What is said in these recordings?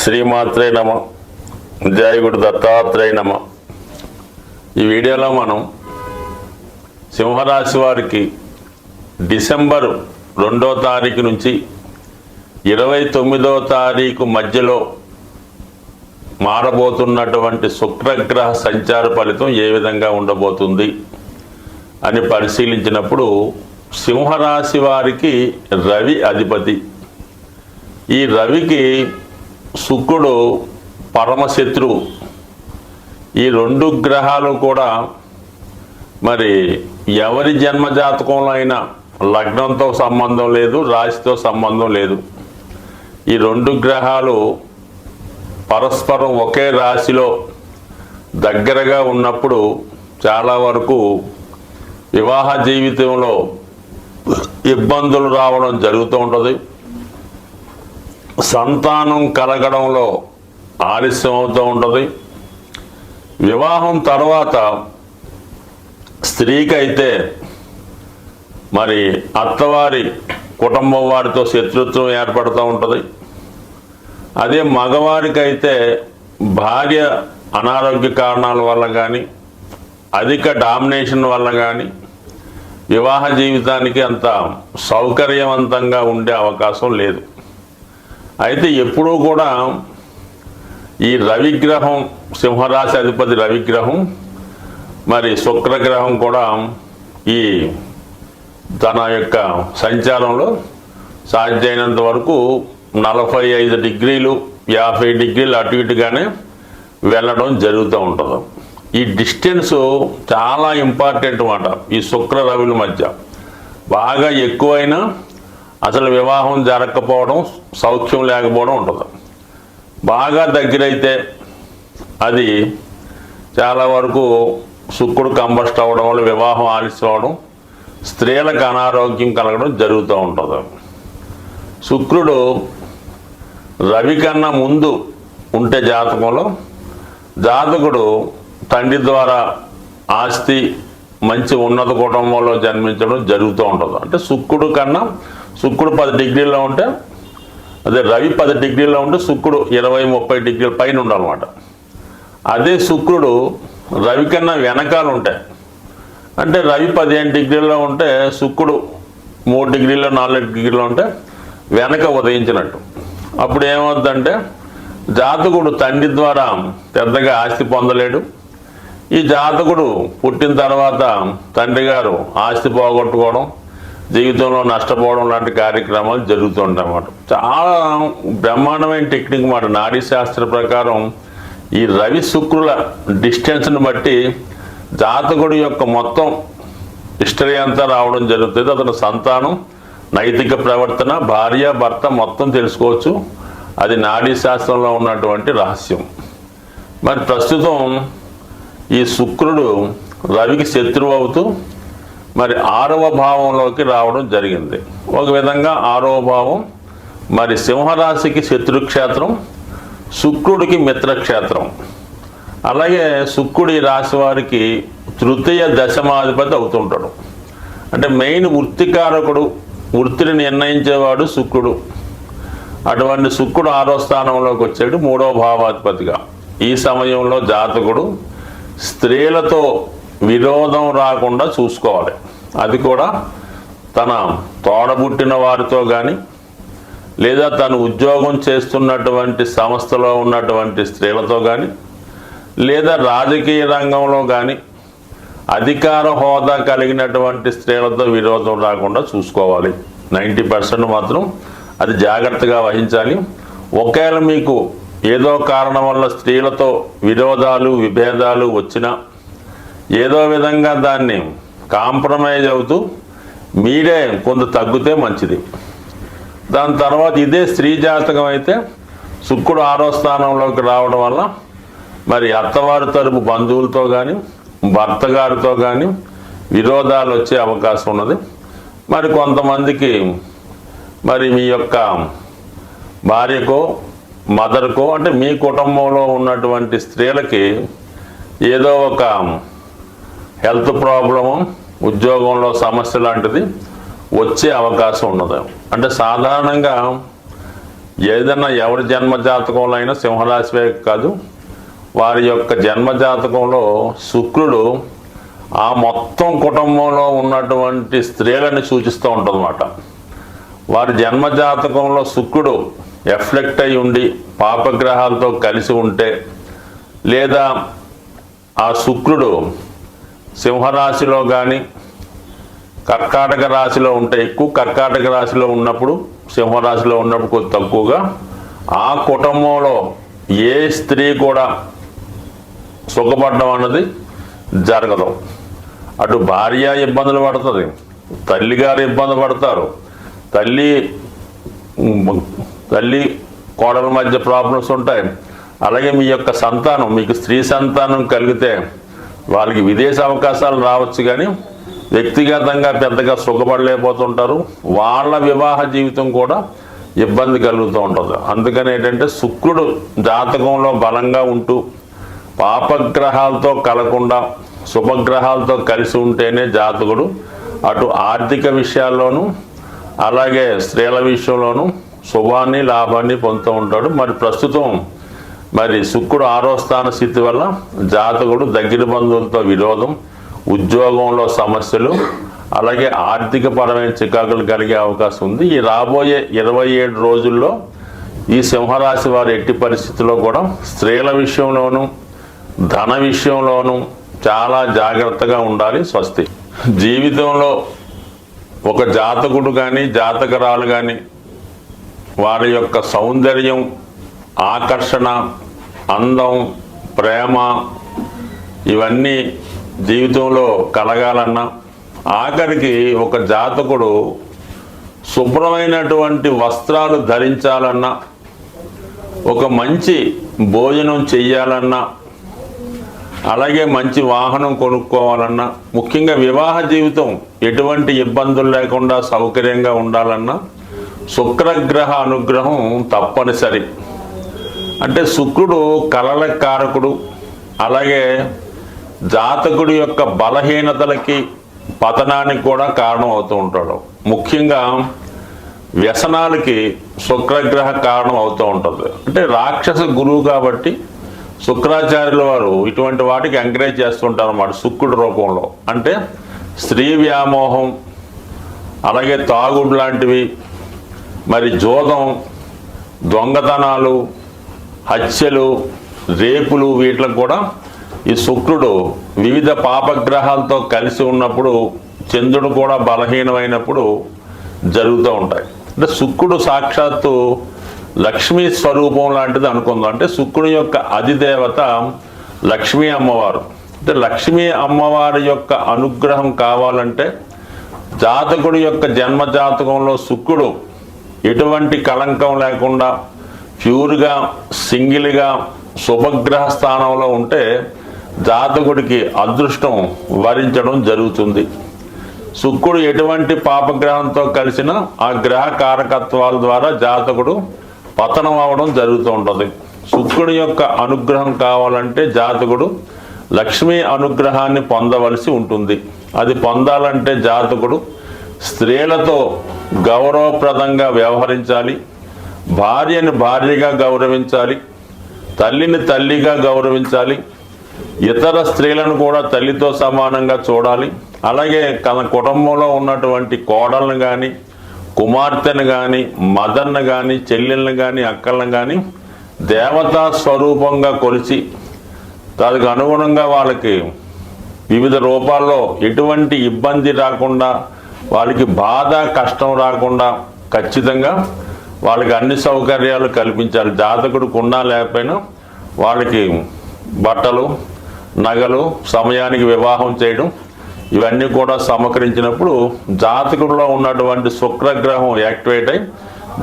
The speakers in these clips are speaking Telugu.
శ్రీమాత్రే నమ. జయ గురు దత్తాత్రేయ నమ. ఈ వీడియోలో మనం సింహరాశి వారికి డిసెంబర్ 2వ తారీఖు నుంచి 29వ తారీఖు మధ్యలో మారబోతున్నటువంటి శుక్రగ్రహ సంచార ఫలితం ఏ విధంగా ఉండబోతుంది అని పరిశీలించినప్పుడు సింహరాశి వారికి రవి అధిపతి. ఈ రవికి శుక్రుడు పరమశత్రువు. ఈ రెండు గ్రహాలు కూడా మరి ఎవరి జన్మజాతకంలో అయినా లగ్నంతో సంబంధం లేదు, రాశితో సంబంధం లేదు. ఈ రెండు గ్రహాలు పరస్పరం ఒకే రాశిలో దగ్గరగా ఉన్నప్పుడు చాలా వరకు వివాహ జీవితంలో ఇబ్బందులు రావడం జరుగుతూ ఉంటుంది. సంతానం కలగడంలో ఆలస్యం అవుతూ ఉంటుంది. వివాహం తర్వాత స్త్రీకి అయితే మరి అత్తవారి కుటుంబం వారితో శత్రుత్వం ఏర్పడుతూ ఉంటుంది. అదే మగవారికి అయితే భార్య అనారోగ్య కారణాల వల్ల కానీ అధిక డామినేషన్ వల్ల కానీ వివాహ జీవితానికి అంత సౌకర్యవంతంగా ఉండే అవకాశం లేదు. అయితే ఎప్పుడూ కూడా ఈ రవిగ్రహం, సింహరాశి అధిపతి రవిగ్రహం, మరి శుక్రగ్రహం కూడా ఈ తన యొక్క సంచారంలో సాధ్యమైనంత వరకు 45 డిగ్రీలు 50 డిగ్రీలు అటు ఇటుగానే వెళ్ళడం జరుగుతూ ఉంటుంది. ఈ డిస్టెన్స్ చాలా ఇంపార్టెంట్ అన్నమాట. ఈ శుక్ర రవుల మధ్య బాగా ఎక్కువైనా అసలు వివాహం జరగకపోవడం, సౌఖ్యం లేకపోవడం ఉంటుంది. బాగా దగ్గరైతే అది చాలా వరకు శుక్రుడు కంబస్ట్ అవ్వడం వల్ల వివాహం ఆలస్యం అవడం, స్త్రీలకు అనారోగ్యం కలగడం జరుగుతూ ఉంటుంది. శుక్రుడు రవి కన్నా ముందు ఉంటే జాతకంలో జాతకుడు తండ్రి ద్వారా ఆస్తి, మంచి ఉన్నత కుటుంబంలో జన్మించడం జరుగుతూ ఉంటుంది. అంటే శుక్రుడు 10 డిగ్రీల్లో ఉంటే, అదే రవి 10 డిగ్రీల్లో ఉంటే శుక్రుడు 20-30 డిగ్రీల పైన ఉండాలన్నమాట. అదే శుక్రుడు రవి కన్నా వెనకాల ఉంటాయి. అంటే రవి 15 డిగ్రీల్లో ఉంటే శుక్రుడు 3 డిగ్రీలో 4 డిగ్రీలో ఉంటే వెనక ఉదయించినట్టు. అప్పుడు ఏమవుతుందంటే జాతకుడు తండ్రి ద్వారా పెద్దగా ఆస్తి పొందలేడు. ఈ జాతకుడు పుట్టిన తర్వాత తండ్రి గారు ఆస్తి పోగొట్టుకోవడం, జీవితంలో నష్టపోవడం లాంటి కార్యక్రమాలు జరుగుతుంటాయి అన్నమాట. చాలా బ్రహ్మాండమైన టెక్నిక్ మాట. నాడీ శాస్త్ర ప్రకారం ఈ రవి శుక్రుల డిస్టెన్స్ని బట్టి జాతకుడి యొక్క మొత్తం హిస్టరీ అంతా రావడం జరుగుతుంది. అతని సంతానం, నైతిక ప్రవర్తన, భార్య, భర్త మొత్తం తెలుసుకోవచ్చు. అది నాడీ శాస్త్రంలో ఉన్నటువంటి రహస్యం. మరి ప్రస్తుతం ఈ శుక్రుడు రవికి శత్రువు అవుతూ మరి 6వ భావంలోకి రావడం జరిగింది. ఒక విధంగా 6వ భావం మరి సింహరాశికి శత్రుక్షేత్రం, శుక్రుడికి మిత్రక్షేత్రం. అలాగే శుక్రుడి రాశి వారికి తృతీయ దశమాధిపతి అవుతుంటాడు. అంటే మెయిన్ వృత్తికారకుడు, వృత్తిని నిర్ణయించేవాడు శుక్రుడు. అటువంటి శుక్రుడు 6వ స్థానంలోకి వచ్చాడు 3వ భావాధిపతిగా. ఈ సమయంలో జాతకుడు స్త్రీలతో విరోధం రాకుండా చూసుకోవాలి. అది కూడా తన తోడబుట్టిన వారితో కానీ, లేదా తను ఉద్యోగం చేస్తున్నటువంటి సంస్థలో ఉన్నటువంటి స్త్రీలతో కానీ, లేదా రాజకీయ రంగంలో కానీ అధికార హోదా కలిగినటువంటి స్త్రీలతో విరోధం రాకుండా చూసుకోవాలి. 90% మాత్రం అది జాగ్రత్తగా వహించాలి. ఒకవేళ మీకు ఏదో కారణం వల్ల స్త్రీలతో విరోధాలు, విభేదాలు వచ్చినా ఏదో విధంగా దాన్ని కాంప్రమైజ్ అవుతూ మీరే కొంత తగ్గితే మంచిది. దాని తర్వాత ఇదే స్త్రీ జాతకం అయితే శుక్రుడు 6వ స్థానంలోకి రావడం వల్ల మరి అత్తవారి తరపు బంధువులతో కానీ, భర్త గారితో కానీ విరోధాలు వచ్చే అవకాశం ఉన్నది. మరి కొంతమందికి మరి మీ యొక్క భార్యకో, మదర్కో, అంటే మీ కుటుంబంలో ఉన్నటువంటి స్త్రీలకి ఏదో ఒక హెల్త్ ప్రాబ్లము, ఉద్యోగంలో సమస్య లాంటిది వచ్చే అవకాశం ఉన్నది. అంటే సాధారణంగా ఏదన్నా ఎవరి జన్మజాతకంలో అయినా సింహరాశివే కాదు, వారి యొక్క జన్మజాతకంలో శుక్రుడు ఆ మొత్తం కుటుంబంలో ఉన్నటువంటి స్త్రీలని సూచిస్తూ ఉంటుందన్నమాట. వారి జన్మజాతకంలో శుక్రుడు ఎఫ్లెక్ట్ అయి ఉండి పాపగ్రహాలతో కలిసి ఉంటే, లేదా ఆ శుక్రుడు సింహరాశిలో కానీ కర్కాటక రాశిలో ఉంటే ఎక్కువ, కర్కాటక రాశిలో ఉన్నప్పుడు సింహరాశిలో ఉన్నప్పుడు కొద్ది తక్కువగా, ఆ కుటుంబంలో ఏ స్త్రీ కూడా సుఖపడడం అన్నది జరగదు. అటు భార్య ఇబ్బందులు పడుతుంది, తల్లిగారు ఇబ్బంది పడతారు, తల్లి కోడల మధ్య ప్రాబ్లమ్స్ ఉంటాయి. అలాగే మీ యొక్క సంతానం, మీకు స్త్రీ సంతానం కలిగితే వాళ్ళకి విదేశ అవకాశాలు రావచ్చు, కానీ వ్యక్తిగతంగా పెద్దగా సుఖపడలేకపోతుంటారు. వాళ్ళ వివాహ జీవితం కూడా ఇబ్బంది కలుగుతూ ఉంటుంది. అందుకని ఏంటంటే శుక్రుడు జాతకంలో బలంగా ఉంటూ పాపగ్రహాలతో కలకుండా శుభగ్రహాలతో కలిసి ఉంటేనే జాతకుడు అటు ఆర్థిక విషయాల్లోనూ అలాగే స్త్రీల విషయంలోనూ శుభాన్ని లాభాన్ని పొందుతూ ఉంటాడు. మరి ప్రస్తుతం శుక్రుడు 6వ స్థాన స్థితి వల్ల జాతకుడు దగ్గర బంధువులతో విరోధం, ఉద్యోగంలో సమస్యలు, అలాగే ఆర్థిక పరమైన చికాకులు కలిగే అవకాశం ఉంది. ఈ రాబోయే 27 రోజుల్లో ఈ సింహరాశి వారు ఎట్టి పరిస్థితుల్లో కూడా స్త్రీల విషయంలోనూ ధన విషయంలోనూ చాలా జాగ్రత్తగా ఉండాలి. స్వస్తి. జీవితంలో ఒక జాతకుడు కానీ జాతకరాలు కానీ వారి యొక్క సౌందర్యం, ఆకర్షణ, అందం, ప్రేమ ఇవన్నీ జీవితంలో కలగాలన్నా, ఆఖరికి ఒక జాతకుడు శుభ్రమైనటువంటి వస్త్రాలు ధరించాలన్నా, ఒక మంచి భోజనం చెయ్యాలన్నా, అలాగే మంచి వాహనం కొనుక్కోవాలన్నా, ముఖ్యంగా వివాహ జీవితం ఎటువంటి ఇబ్బందులు లేకుండా సౌకర్యంగా ఉండాలన్నా శుక్రగ్రహ అనుగ్రహం తప్పనిసరి. అంటే శుక్రుడు కలల కారకుడు, అలాగే జాతకుడి యొక్క బలహీనతలకి పతనానికి కూడా కారణం అవుతూ ఉంటాడు. ముఖ్యంగా వ్యసనాలకి శుక్రగ్రహ కారణం అవుతూ ఉంటుంది. అంటే రాక్షస గురువు కాబట్టి శుక్రాచార్యుల వారు ఇటువంటి వాటికి ఎంకరేజ్ చేస్తుంటారు అన్నమాట శుక్రుడి రూపంలో. అంటే స్త్రీ వ్యామోహం, అలాగే తాగుడు లాంటివి, జోదం, దొంగతనాలు, హత్యలు, రేపులు, వీటికి కూడా ఈ శుక్రుడు వివిధ పాపగ్రహాలతో కలిసి ఉన్నప్పుడు, చంద్రుడు కూడా బలహీనమైనప్పుడు జరుగుతూ ఉంటాయి. అంటే శుక్రుడు సాక్షాత్తు లక్ష్మీ స్వరూపం లాంటిది అనుకుందాం. అంటే శుక్రుడి యొక్క అధిదేవత లక్ష్మీ అమ్మవారు. అంటే లక్ష్మీ అమ్మవారి యొక్క అనుగ్రహం కావాలంటే జాతకుడి యొక్క జన్మ జాతకంలో శుక్రుడు ఎటువంటి కళంకం లేకుండా ప్యూర్గా సింగిల్గా శుభగ్రహ స్థానంలో ఉంటే జాతకుడికి అదృష్టం వరించడం జరుగుతుంది. శుక్రుడు ఎటువంటి పాపగ్రహంతో కలిసినా ఆ గ్రహ కారకత్వాల ద్వారా జాతకుడు పతనం అవడం జరుగుతూ ఉంటుంది. శుక్రుడి యొక్క అనుగ్రహం కావాలంటే జాతకుడు లక్ష్మీ అనుగ్రహాన్ని పొందవలసి ఉంటుంది. అది పొందాలంటే జాతకుడు స్త్రీలతో గౌరవప్రదంగా వ్యవహరించాలి, భార్యని భార్యగా గౌరవించాలి, తల్లిని తల్లిగా గౌరవించాలి, ఇతర స్త్రీలను కూడా తల్లితో సమానంగా చూడాలి. అలాగే తన కుటుంబంలో ఉన్నటువంటి కోడలను కానీ, కుమార్తెను కానీ, మదర్ను కానీ, చెల్లెళ్ళను కానీ, అక్కలను కానీ దేవతా స్వరూపంగా కొలిచి దానికి అనుగుణంగా వాళ్ళకి వివిధ రూపాల్లో ఎటువంటి ఇబ్బంది రాకుండా, వాళ్ళకి బాధ కష్టం రాకుండా ఖచ్చితంగా వాళ్ళకి అన్ని సౌకర్యాలు కల్పించాలి. జాతకుడు కున్నా లేకపోయినా వాళ్ళకి బట్టలు, నగలు, సమయానికి వివాహం చేయడం, ఇవన్నీ కూడా సమకరించినప్పుడు జాతకుడిలో ఉన్నటువంటి శుక్రగ్రహం యాక్టివేట్ అయి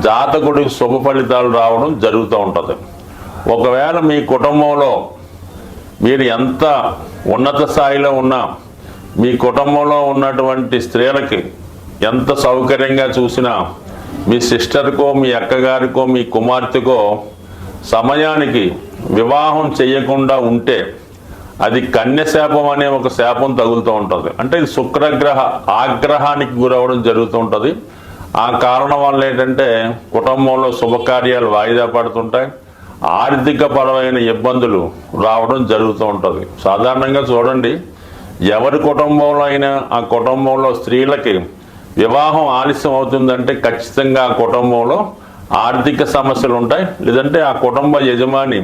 జాతకుడికి శుభ ఫలితాలు రావడం జరుగుతూ ఉంటుంది. ఒకవేళ మీ కుటుంబంలో మీరు ఎంత ఉన్నత స్థాయిలో ఉన్నా మీ కుటుంబంలో ఉన్నటువంటి స్త్రీలకి ఎంత సౌకర్యంగా చూసినా మీ సిస్టర్కో, మీ అక్కగారికో, మీ కుమార్తెకో సమయానికి వివాహం చేయకుండా ఉంటే అది కన్యశాపం అనే ఒక శాపం తగులుతూ ఉంటుంది. అంటే ఇది శుక్రగ్రహ ఆగ్రహానికి గురవడం జరుగుతూ ఉంటుంది. ఆ కారణం వల్ల ఏంటంటే కుటుంబంలో శుభకార్యాలు వాయిదా పడుతుంటాయి, ఆర్థిక పరమైన ఇబ్బందులు రావడం జరుగుతూ ఉంటుంది. సాధారణంగా చూడండి, ఎవరి కుటుంబంలో అయినా ఆ కుటుంబంలో స్త్రీలకి వివాహం ఆలస్యం అవుతుందంటే ఖచ్చితంగా ఆ కుటుంబంలో ఆర్థిక సమస్యలు ఉంటాయి, లేదంటే ఆ కుటుంబ యజమాని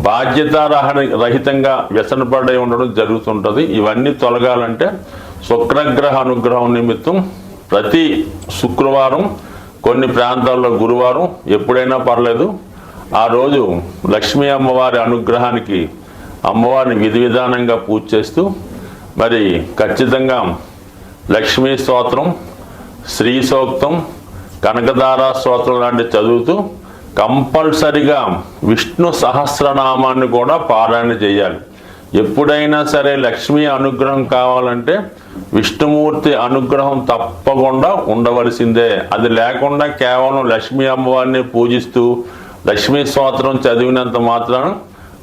బాధ్యతారహితంగా వ్యసనపడి ఉండడం జరుగుతుంటుంది. ఇవన్నీ తొలగాలంటే శుక్రగ్రహ అనుగ్రహం నిమిత్తం ప్రతి శుక్రవారం, కొన్ని ప్రాంతాల్లో గురువారం, ఎప్పుడైనా పర్లేదు, ఆ రోజు లక్ష్మీ అమ్మవారి అనుగ్రహానికి అమ్మవారిని విధి విధానంగా పూజ చేస్తూ మరి ఖచ్చితంగా లక్ష్మీ స్తోత్రం, శ్రీ సూక్తం, కనకదారా స్తోత్రం లాంటివి చదువుతూ కంపల్సరిగా విష్ణు సహస్రనామాన్ని కూడా పారాయణ చేయాలి. ఎప్పుడైనా సరే లక్ష్మీ అనుగ్రహం కావాలంటే విష్ణుమూర్తి అనుగ్రహం తప్పకుండా ఉండవలసిందే. అది లేకుండా కేవలం లక్ష్మీ అమ్మవారిని పూజిస్తూ లక్ష్మీ స్తోత్రం చదివినంత మాత్రాన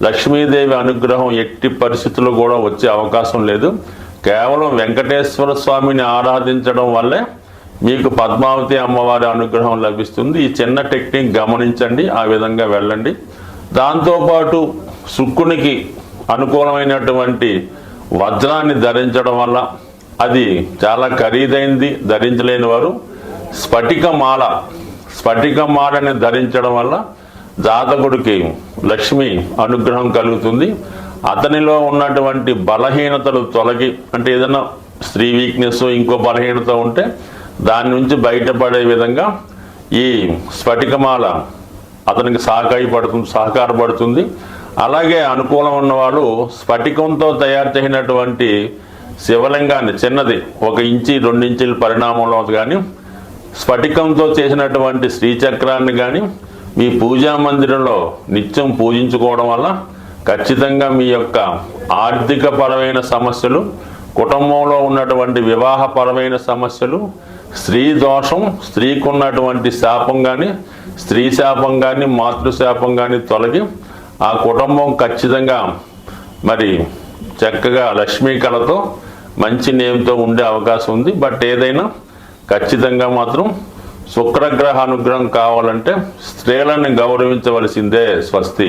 లక్ష్మీదేవి అనుగ్రహం ఎట్టి పరిస్థితుల్లో కూడా వచ్చే అవకాశం లేదు. కేవలం వెంకటేశ్వర స్వామిని ఆరాధించడం వల్లే మీకు పద్మావతి అమ్మవారి అనుగ్రహం లభిస్తుంది. ఈ చిన్న టెక్నిక్ గమనించండి, ఆ విధంగా వెళ్ళండి. దాంతోపాటు శుక్రునికి అనుకూలమైనటువంటి వజ్రాన్ని ధరించడం వల్ల, అది చాలా ఖరీదైంది, ధరించలేని వారు స్ఫటిక మాలని ధరించడం వల్ల జాతకుడికి లక్ష్మి అనుగ్రహం కలుగుతుంది. అతనిలో ఉన్నటువంటి బలహీనతలు తొలగి, అంటే ఏదైనా స్త్రీ వీక్నెస్, ఇంకో బలహీనత ఉంటే దాని నుంచి బయటపడే విధంగా ఈ స్ఫటికమాల అతనికి సహకారపడుతుంది. అలాగే అనుకూలం ఉన్నవాళ్ళు స్ఫటికంతో తయారు చేసినటువంటి శివలింగాన్ని, చిన్నది 1 ఇంచి 2 ఇంచుల పరిణామంలో కానీ, స్ఫటికంతో చేసినటువంటి శ్రీచక్రాన్ని కానీ మీ పూజా మందిరంలో నిత్యం పూజించుకోవడం వల్ల ఖచ్చితంగా మీ యొక్క ఆర్థిక పరమైన సమస్యలు, కుటుంబంలో ఉన్నటువంటి వివాహపరమైన సమస్యలు, స్త్రీ దోషం, స్త్రీకి ఉన్నటువంటి శాపం కానీ, స్త్రీ శాపం కానీ, మాతృశాపం కానీ తొలగి ఆ కుటుంబం ఖచ్చితంగా మరి చక్కగా లక్ష్మీ కళతో మంచి నేమ్తో ఉండే అవకాశం ఉంది. బట్ ఏదైనా ఖచ్చితంగా మాత్రం శుక్రగ్రహ అనుగ్రహం కావాలంటే స్త్రీలను గౌరవించవలసిందే. స్వస్తి.